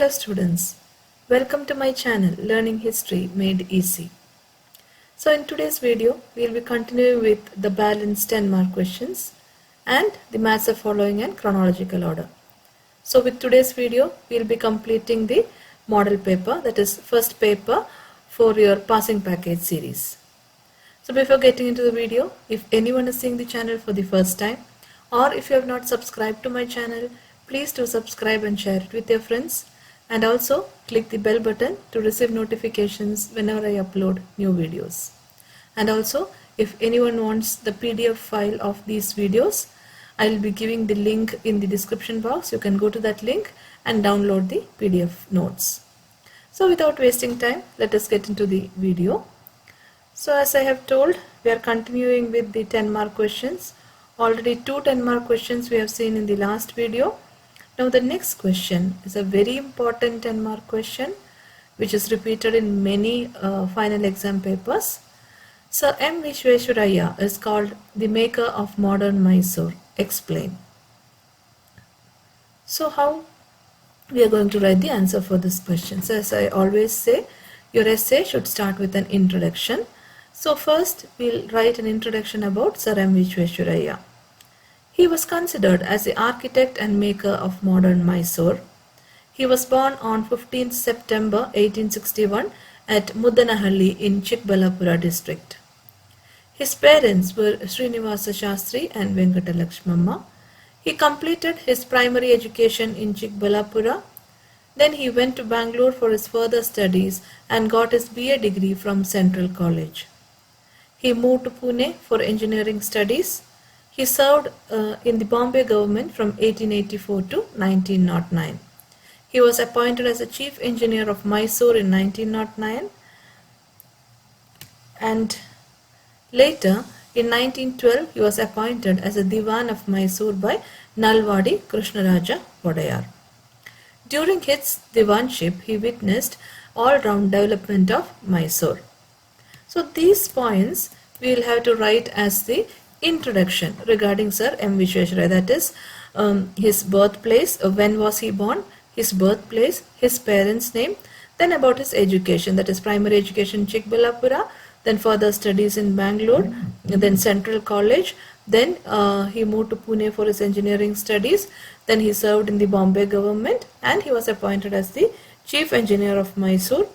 Hello students, welcome to my channel Learning History Made Easy. So in today's video, we will be continuing with the balanced 10 mark questions and the maths of following and chronological order. So with today's video, we will be completing the model paper, that is first paper for your passing package series. So before getting into the video, if anyone is seeing the channel for the first time or if you have not subscribed to my channel, please do subscribe and share it with your friends, and also click the bell button to receive notifications whenever I upload new videos. And also, if anyone wants the PDF file of these videos, I will be giving the link in the description box. You can go to that link and download the PDF notes. So without wasting time, let us get into the video. So as I have told, we are continuing with the 10 mark questions. Already two 10 mark questions we have seen in the last video. Now the next question is a very important 10 mark question which is repeated in many final exam papers. Sir M. Vishweshwaraiah is called the maker of modern Mysore. Explain. So how we are going to write the answer for this question? So as I always say, your essay should start with an introduction. So first we'll write an introduction about Sir M. Vishweshwaraiah. He was considered as the architect and maker of modern Mysore. He was born on 15th September 1861 at Muddanahalli in Chikballapura district. His parents were Srinivasa Shastri and Venkatalakshmamma. He completed his primary education in Chikballapura. Then he went to Bangalore for his further studies and got his BA degree from Central College. He moved to Pune for engineering studies. He served in the Bombay government from 1884 to 1909. He was appointed as the chief engineer of Mysore in 1909, and later in 1912 he was appointed as a Diwan of Mysore by Nalwadi Krishnaraja Vodayar. During his Diwanship, he witnessed all-round development of Mysore. So these points we will have to write as the introduction regarding Sir M. Vishweshwaraiah, that is his birthplace, when was he born, his birthplace, his parents' name, then about his education, that is primary education in Chikballapura, then further studies in Bangalore, then Central College, then he moved to Pune for his engineering studies, then he served in the Bombay government and he was appointed as the chief engineer of Mysore.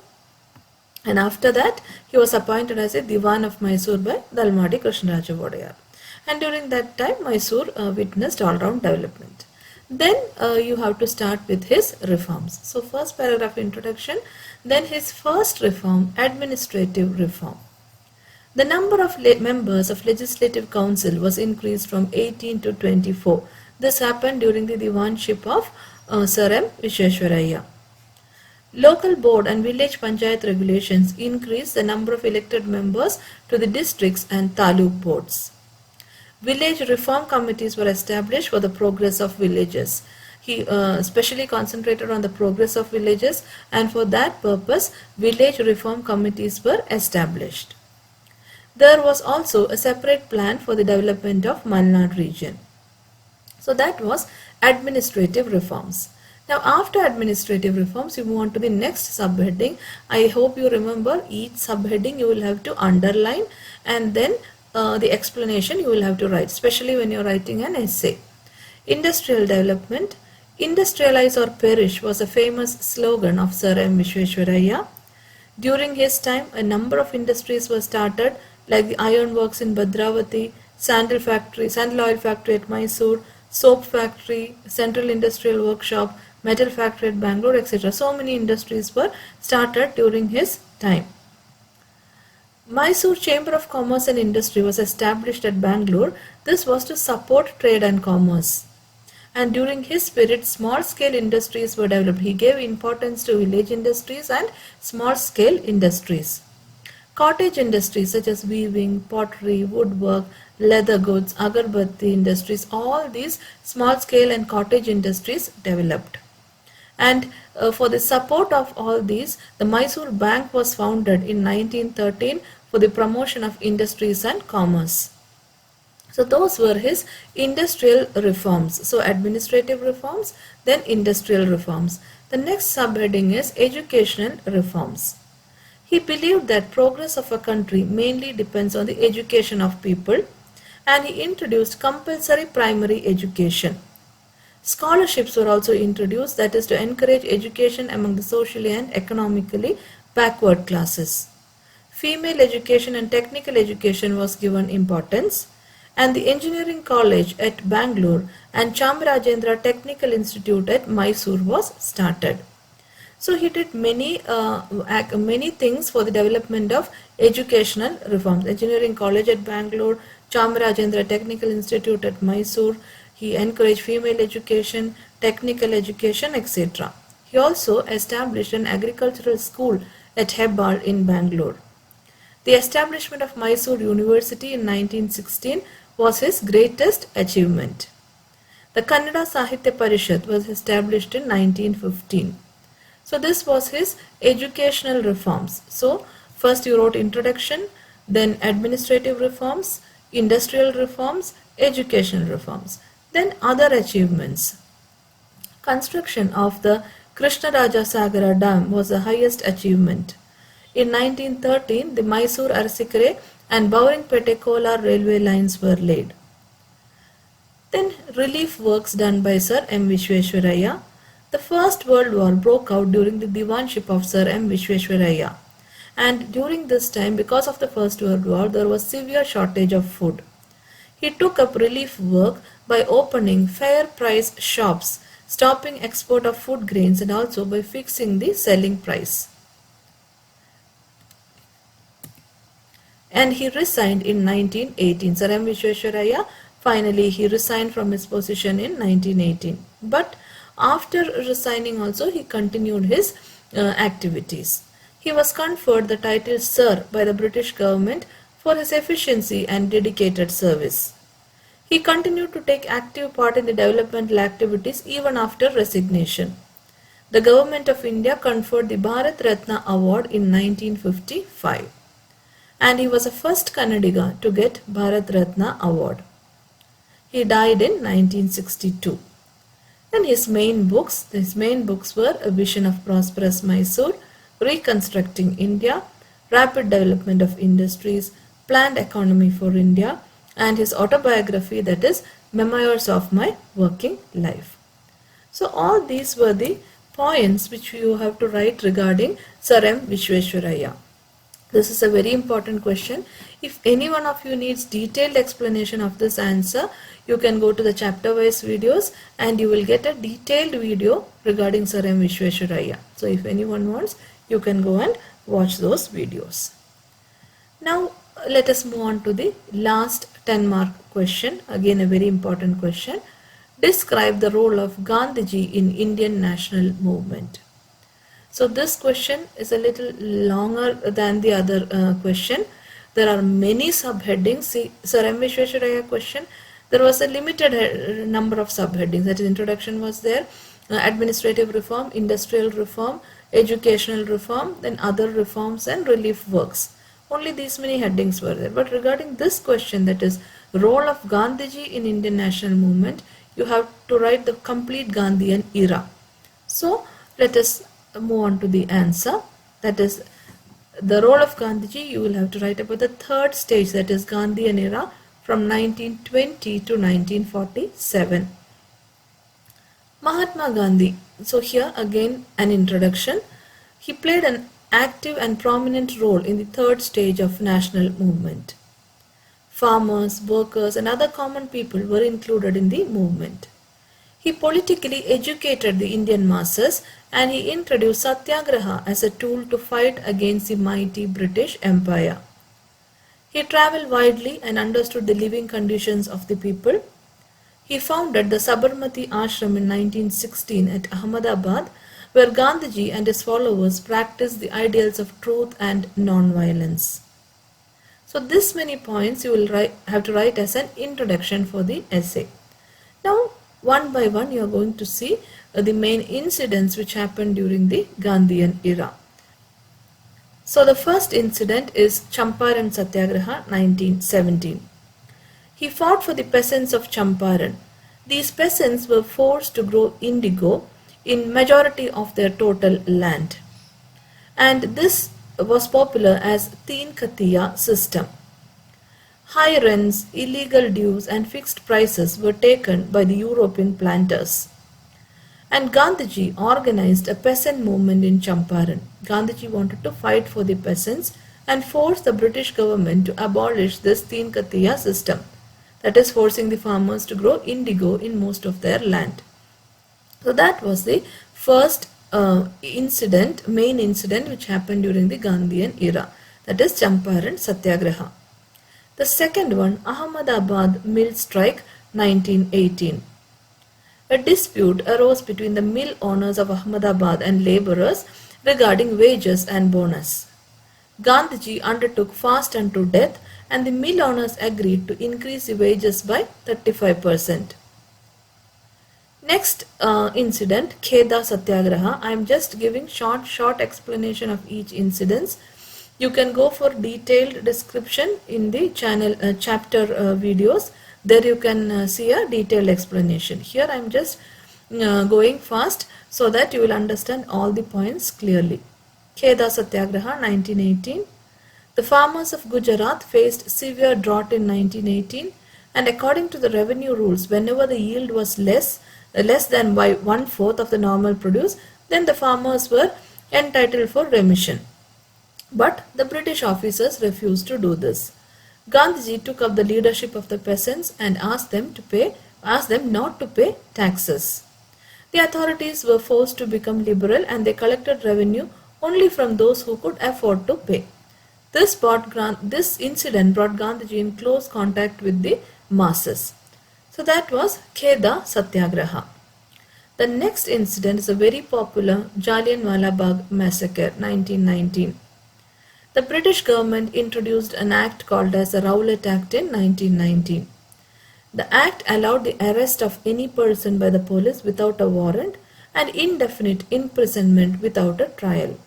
And after that, he was appointed as a Diwan of Mysore by Nalwadi Krishnaraja Vodayar. And during that time, Mysore witnessed all-round development. Then you have to start with his reforms. So first paragraph introduction, then his first reform, administrative reform. The number of members of Legislative Council was increased from 18 to 24. This happened during the Diwanship of Sir M. Vishweshwaraiah. Local board and village panchayat regulations increased the number of elected members to the districts and taluk boards. Village reform committees were established for the progress of villages. He especially concentrated on the progress of villages, and for that purpose village reform committees were established. There was also a separate plan for the development of Malnad region. So that was administrative reforms. Now after administrative reforms, you move on to the next subheading. I hope you remember each subheading you will have to underline, and then the explanation you will have to write, especially when you are writing an essay. Industrial development. Industrialize or perish was a famous slogan of Sir M. Vishweshwaraiah. During his time, a number of industries were started, like the iron works in Bhadravati, sandal oil factory at Mysore, soap factory, central industrial workshop, metal factory at Bangalore, etc. So many industries were started during his time. Mysore Chamber of Commerce and Industry was established at Bangalore. This was to support trade and commerce. And during his period, small-scale industries were developed. He gave importance to village industries and small-scale industries. Cottage industries such as weaving, pottery, woodwork, leather goods, agarbatti industries, all these small-scale and cottage industries developed. And for the support of all these, the Mysore Bank was founded in 1913 for the promotion of industries and commerce. So those were his industrial reforms. So administrative reforms, then industrial reforms. The next subheading is educational reforms. He believed that progress of a country mainly depends on the education of people, and he introduced compulsory primary education. Scholarships were also introduced, that is to encourage education among the socially and economically backward classes. Female education and technical education was given importance, and the engineering college at Bangalore and Chamarajendra Technical Institute at Mysore was started. So he did many things for the development of educational reforms. Engineering college at Bangalore, Chamarajendra Technical Institute at Mysore. He encouraged female education, technical education, etc. He also established an agricultural school at Hebbal in Bangalore. The establishment of Mysore University in 1916 was his greatest achievement. The Kannada Sahitya Parishad was established in 1915. So this was his educational reforms. So first he wrote introduction, then administrative reforms, industrial reforms, educational reforms. Then other achievements. Construction of the Krishnaraja Sagara Dam was the highest achievement. In 1913, the Mysore Arsikare and Bauringpete Kolar railway lines were laid. Then relief works done by Sir M. Vishweshwaraiah. The First World War broke out during the divanship of Sir M. Vishweshwaraiah. And during this time, because of the First World War, there was severe shortage of food. He took up relief work by opening fair price shops, stopping export of food grains, and also by fixing the selling price. And he resigned in 1918. Sir M. Vishweshwaraiah, finally he resigned from his position in 1918. But after resigning also he continued his activities. He was conferred the title Sir by the British government for his efficiency and dedicated service. He continued to take active part in the developmental activities even after resignation. The government of India conferred the Bharat Ratna Award in 1955. And he was the first Kannadiga to get Bharat Ratna Award. He died in 1962. And his main books were A Vision of Prosperous Mysore, Reconstructing India, Rapid Development of Industries, Planned Economy for India, and his autobiography, that is Memoirs of My Working Life. So all these were the points which you have to write regarding Sir M. Vishweshwaraiah. This is a very important question. If any one of you needs detailed explanation of this answer, you can go to the chapter wise videos and you will get a detailed video regarding Sir M. Vishweshwaraiah. So if anyone wants, you can go and watch those videos. Now let us move on to the last 10-mark question. Again a very important question. Describe the role of Gandhiji in Indian national movement. So this question is a little longer than the other question. There are many subheadings. See, Sir M. Vishweshwaraiah question, there was a limited number of subheadings. That is, introduction was there, administrative reform, industrial reform, educational reform, then other reforms and relief works. Only these many headings were there. But regarding this question, that is role of Gandhiji in Indian national movement, you have to write the complete Gandhian era. So let us move on to the answer. That is the role of Gandhiji. You will have to write about the third stage, that is Gandhian era from 1920 to 1947. Mahatma Gandhi. So here again an introduction. He played an active and prominent role in the third stage of national movement. Farmers, workers and other common people were included in the movement. He politically educated the Indian masses and he introduced Satyagraha as a tool to fight against the mighty British Empire. He travelled widely and understood the living conditions of the people. He founded the Sabarmati Ashram in 1916 at Ahmedabad, where Gandhiji and his followers practiced the ideals of truth and non-violence. So this many points you will have to write as an introduction for the essay. Now one by one you are going to see the main incidents which happened during the Gandhian era. So the first incident is Champaran Satyagraha 1917. He fought for the peasants of Champaran. These peasants were forced to grow indigo in majority of their total land. And this was popular as Teen Khatiya system. High rents, illegal dues and fixed prices were taken by the European planters. And Gandhiji organized a peasant movement in Champaran. Gandhiji wanted to fight for the peasants and force the British government to abolish this Teen Khatiya system, that is forcing the farmers to grow indigo in most of their land. So that was the first main incident which happened during the Gandhian era, that is Champaran Satyagraha. The second one, Ahmedabad mill strike 1918. A dispute arose between the mill owners of Ahmedabad and labourers regarding wages and bonus. Gandhiji undertook fast unto death and the mill owners agreed to increase the wages by 35%. Next incident, Kedah Satyagraha. I am just giving short explanation of each incident. You can go for detailed description in the channel chapter videos. There you can see a detailed explanation. Here I am just going fast so that you will understand all the points clearly. Kedah Satyagraha 1918. The farmers of Gujarat faced severe drought in 1918, and according to the revenue rules, whenever the yield was less than by 1/4 of the normal produce, then the farmers were entitled for remission. But the British officers refused to do this. Gandhiji took up the leadership of the peasants and asked them not to pay taxes. The authorities were forced to become liberal and they collected revenue only from those who could afford to pay. This incident brought Gandhiji in close contact with the masses. So that was Kedah Satyagraha. The next incident is a very popular Jalnawala Bagh Massacre 1919. The British government introduced an act called as the Rowlatt Act in 1919. The act allowed the arrest of any person by the police without a warrant and indefinite imprisonment without a trial.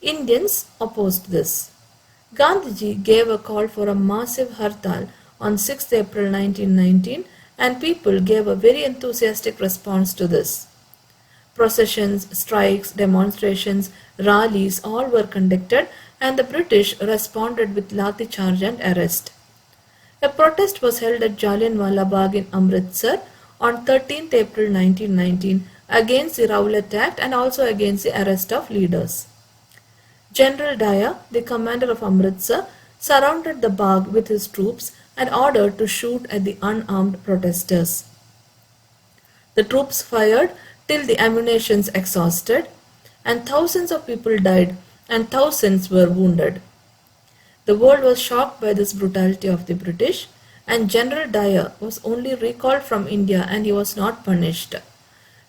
Indians opposed this. Gandhiji gave a call for a massive hartal on 6th April 1919 and people gave a very enthusiastic response to this. Processions, strikes, demonstrations, rallies all were conducted and the British responded with lathi charge and arrest. A protest was held at Jalnawala Bagh in Amritsar on 13th April 1919 against the Rowlatt Act and also against the arrest of leaders. General Dyer, the commander of Amritsar, surrounded the Bagh with his troops and ordered to shoot at the unarmed protesters. The troops fired till the ammunition exhausted and thousands of people died and thousands were wounded. The world was shocked by this brutality of the British and General Dyer was only recalled from India and he was not punished.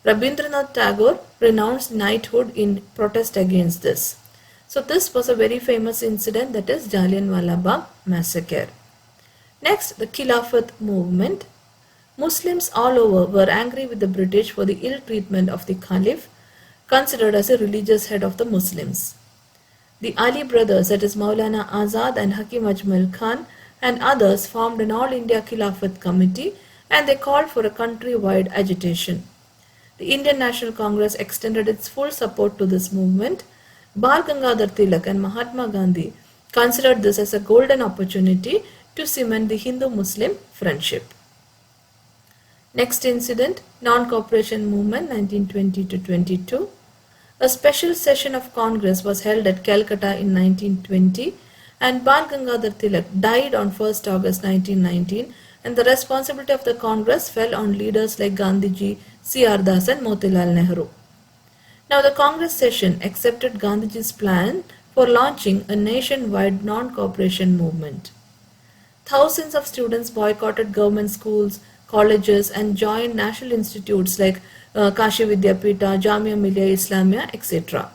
Rabindranath Tagore renounced knighthood in protest against this. So this was a very famous incident, that is Jalnawala Bagh Massacre. Next, the Khilafat movement. Muslims all over were angry with the British for the ill treatment of the Caliph, considered as a religious head of the Muslims. The Ali brothers, that is Maulana Azad and Hakim Ajmal Khan and others, formed an All India Khilafat committee and they called for a country-wide agitation. The Indian National Congress extended its full support to this movement. Bal Gangadhar Tilak and Mahatma Gandhi considered this as a golden opportunity to cement the Hindu-Muslim friendship. Next incident, Non-Cooperation Movement 1920-22. A special session of Congress was held at Calcutta in 1920 and Bal Gangadhar Tilak died on 1st August 1919 and the responsibility of the Congress fell on leaders like Gandhiji, C.R. Das and Motilal Nehru. Now the Congress session accepted Gandhiji's plan for launching a nationwide non-cooperation movement. Thousands of students boycotted government schools, colleges and joined national institutes like Kashi Vidyapita, Jamia Millia Islamia, etc.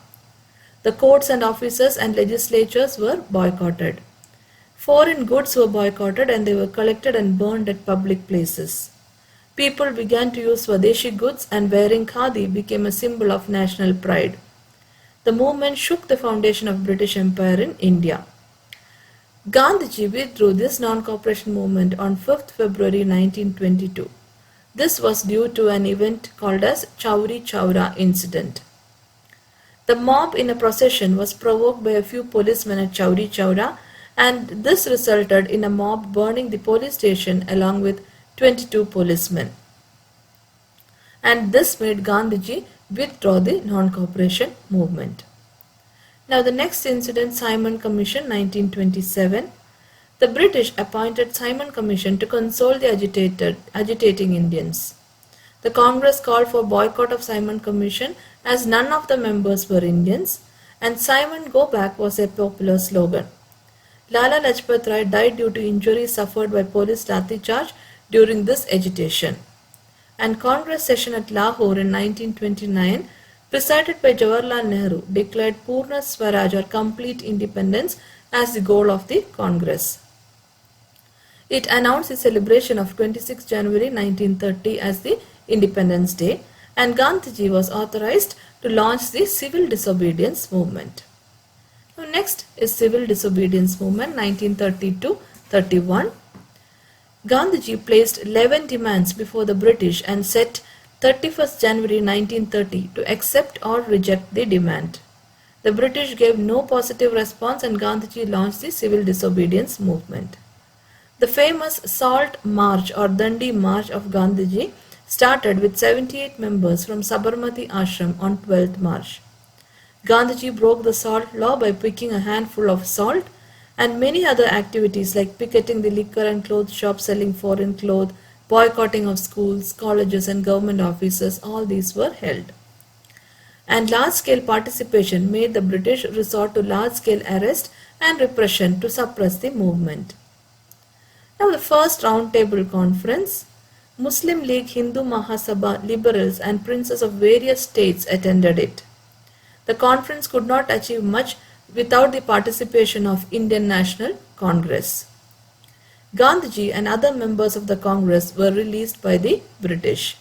The courts and offices and legislatures were boycotted. Foreign goods were boycotted and they were collected and burned at public places. People began to use Swadeshi goods and wearing khadi became a symbol of national pride. The movement shook the foundation of British Empire in India. Gandhiji withdrew this non-cooperation movement on 5th February 1922. This was due to an event called as Chauri Chaura incident. The mob in a procession was provoked by a few policemen at Chauri Chaura, and this resulted in a mob burning the police station along with 22 policemen. And this made Gandhiji withdraw the non-cooperation movement. Now the next incident, Simon Commission 1927. The British appointed Simon Commission to console the agitating Indians. The Congress called for boycott of Simon Commission as none of the members were Indians, and Simon Go Back was a popular slogan. Lala Lajpat Rai died due to injuries suffered by police lathicharge during this agitation. And Congress session at Lahore in 1929, presided by Jawaharlal Nehru, declared Purna Swaraj or complete independence as the goal of the Congress. It announced the celebration of 26 January 1930 as the Independence Day, and Gandhiji was authorized to launch the civil disobedience movement. Now next is civil disobedience movement 1930-31. Gandhiji placed 11 demands before the British and set 31st January 1930 to accept or reject the demand. The British gave no positive response, and Gandhiji launched the civil disobedience movement. The famous Salt March or Dandi March of Gandhiji started with 78 members from Sabarmati Ashram on 12th March. Gandhiji broke the salt law by picking a handful of salt, and many other activities like picketing the liquor and clothes shops selling foreign clothes, boycotting of schools, colleges and government offices, all these were held. And large-scale participation made the British resort to large-scale arrest and repression to suppress the movement. Now the first roundtable conference, Muslim League, Hindu Mahasabha, liberals and princes of various states attended it. The conference could not achieve much without the participation of Indian National Congress. Gandhiji and other members of the Congress were released by the British.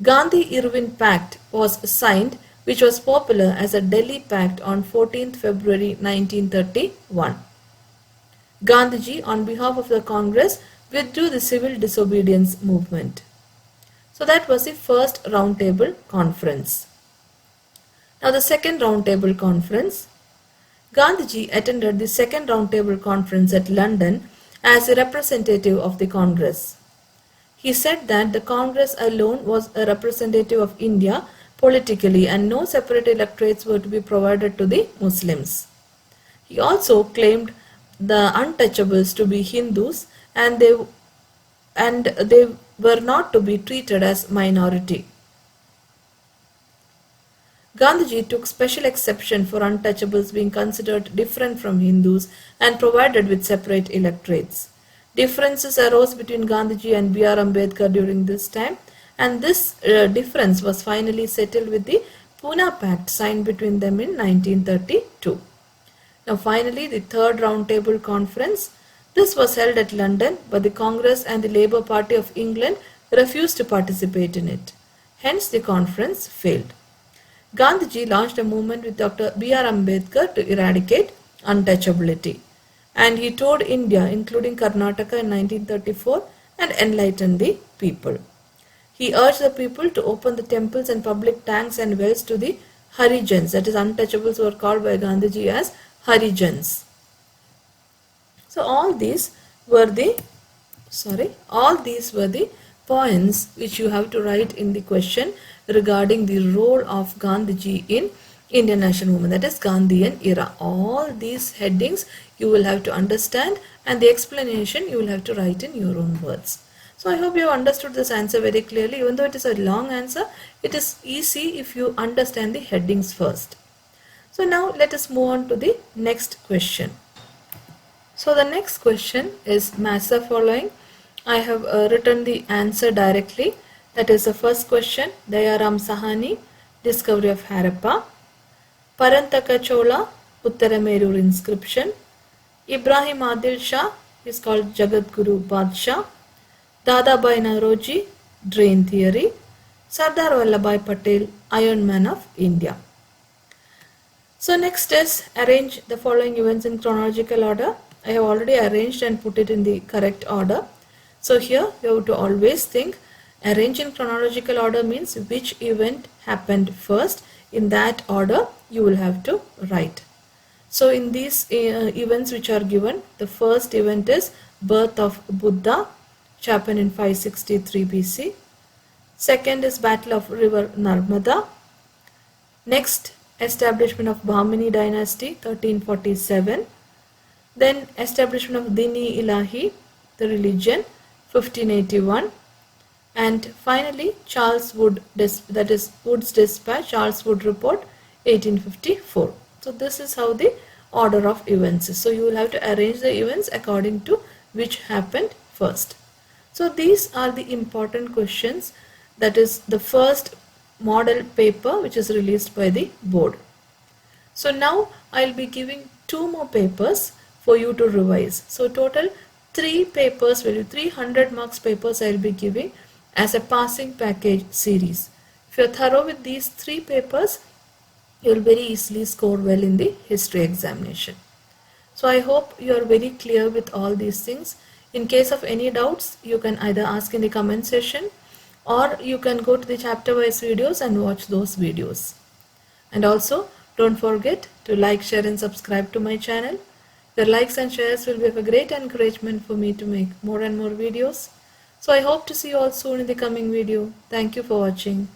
Gandhi-Irwin Pact was signed, which was popular as a Delhi Pact on 14th February 1931. Gandhiji, on behalf of the Congress, withdrew the civil disobedience movement. So that was the first roundtable conference. Now the second roundtable conference. Gandhiji attended the second roundtable conference at London as a representative of the Congress. He said that the Congress alone was a representative of India politically and no separate electorates were to be provided to the Muslims. He also claimed the untouchables to be Hindus and they were not to be treated as minority. Gandhiji took special exception for untouchables being considered different from Hindus and provided with separate electorates. Differences arose between Gandhiji and B.R. Ambedkar during this time, and this difference was finally settled with the Pune Pact signed between them in 1932. Now finally the third roundtable conference. This was held at London, but the Congress and the Labour Party of England refused to participate in it. Hence the conference failed. Gandhiji launched a movement with Dr. B.R. Ambedkar to eradicate untouchability, and he toured India including Karnataka in 1934 and enlightened the people. He urged the people to open the temples and public tanks and wells to the Harijans, that is untouchables were called by Gandhiji as Harijans. So all these were the points which you have to write in the question regarding the role of Gandhiji in Indian national movement, that is Gandhian era. All these headings you will have to understand, and the explanation you will have to write in your own words. So I hope you have understood this answer very clearly. Even though it is a long answer, it is easy if you understand the headings first. So now let us move on to the next question. So the next question is match the following. I have written the answer directly. That is the first question, Dayaram Sahani, discovery of Harappa. Parantaka Chola, Uttaramerur inscription. Ibrahim Adil Shah is called Jagat Guru Badshah. Dadabhai Nauroji, drain theory. Sardar Vallabhai Patel, Iron Man of India. So next is arrange the following events in chronological order. I have already arranged and put it in the correct order. So here you have to always think arrange in chronological order means which event happened first. In that order you will have to write. So in these events which are given, the first event is birth of Buddha, which happened in 563 BC. Second is Battle of River Narmada. Next, establishment of Bahmani dynasty, 1347. Then establishment of Dini Ilahi, the religion, 1581. And finally, Charles Wood, that is Wood's Dispatch, Charles Wood Report, 1854. So this is how the order of events is. So you will have to arrange the events according to which happened first. So these are the important questions. That is the first model paper which is released by the board. So now I will be giving 2 more papers for you to revise. So total 3 papers, 300 marks papers I will be giving as a passing package series. If you are thorough with these 3 papers, you will very easily score well in the history examination. So I hope you are very clear with all these things. In case of any doubts, you can either ask in the comment section or you can go to the chapter wise videos and watch those videos. And also don't forget to like, share and subscribe to my channel. Your likes and shares will be of a great encouragement for me to make more and more videos. So I hope to see you all soon in the coming video. Thank you for watching.